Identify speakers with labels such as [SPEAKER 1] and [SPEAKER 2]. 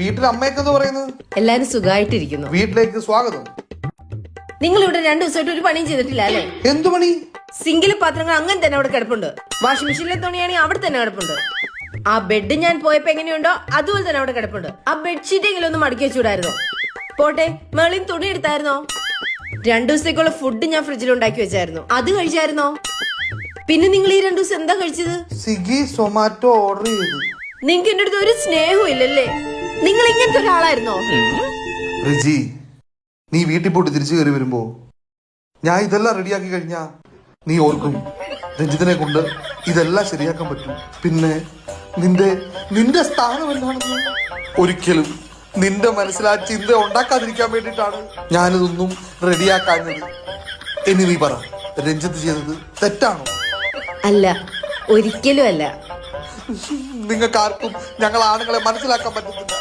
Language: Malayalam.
[SPEAKER 1] വീട്ടിൽ അമ്മയൊക്കെ എന്ന് പറയുന്നത്?
[SPEAKER 2] എല്ലാരും സുഖമായിട്ടിരിക്കുന്നു.
[SPEAKER 1] വീട്ടിലേക്ക് സ്വാഗതം.
[SPEAKER 2] നിങ്ങൾ ഇവിടെ 2 ദിവസമായിട്ട് ഒരു പണിയും ചെയ്തിട്ടില്ല അല്ലേ?
[SPEAKER 1] എന്തു പണി?
[SPEAKER 2] സിംഗിലെ പാത്രങ്ങൾ അങ്ങനെ തന്നെ അവിടെ കിടപ്പുണ്ട്. വാഷിംഗ് മെഷീനിലെ തുണിയാണെങ്കിൽ അവിടെ തന്നെ കിടപ്പുണ്ട്. ആ ബെഡ് ഞാൻ പോയപ്പോ എങ്ങനെയുണ്ടോ അതുപോലെ തന്നെ അവിടെ കിടപ്പുണ്ട്. ആ ബെഡ്ഷീറ്റ് എങ്കിലും ഒന്ന് മടക്കി വെച്ചൂടായിരുന്നോ? പോട്ടെ, മേളിൽ തുണി എടുത്തായിരുന്നോ? 2 ദിവസത്തേക്കുള്ള ഫുഡ് ഞാൻ ഫ്രിഡ്ജിൽ ഉണ്ടാക്കി വെച്ചായിരുന്നു, അത് കഴിച്ചായിരുന്നോ? പിന്നെ നിങ്ങൾ ഈ 2 ദിവസം എന്താ കഴിച്ചത്?
[SPEAKER 1] സ്വിഗ്ഗി സൊമാറ്റോ ഓർഡർ ചെയ്തു.
[SPEAKER 2] നിങ്ങൾക്ക് എന്റെ അടുത്ത് ഒരു സ്നേഹവും ഇല്ലല്ലേ? നിങ്ങൾ ഇങ്ങനത്തെ ഒരാളായിരുന്നോ?
[SPEAKER 1] റിജി, നീ വീട്ടിൽ പോയിട്ട് തിരിച്ചു കയറി വരുമ്പോ ഞാൻ ഇതെല്ലാം റെഡിയാക്കി കഴിഞ്ഞാ നീ ഓർക്കും രഞ്ജിത്തിനെ കൊണ്ട് ഇതെല്ലാം ശരിയാക്കാൻ പറ്റും. പിന്നെ നിന്റെ സ്ഥാനം എന്താണെന്ന് ഒരിക്കലും നിന്റെ മനസ്സിൽ ആ ചിന്ത ഉണ്ടാക്കാതിരിക്കാൻ വേണ്ടിയിട്ടാണ് ഞാനിതൊന്നും റെഡിയാക്കാഞ്ഞത്. ഇനി നീ പറ, രഞ്ജിത്ത് ചെയ്തത് തെറ്റാണോ?
[SPEAKER 2] അല്ല, ഒരിക്കലും അല്ല.
[SPEAKER 1] നിങ്ങൾക്ക് ആർക്കും ഞങ്ങൾ ആണുങ്ങളെ മനസ്സിലാക്കാൻ പറ്റുന്നില്ല.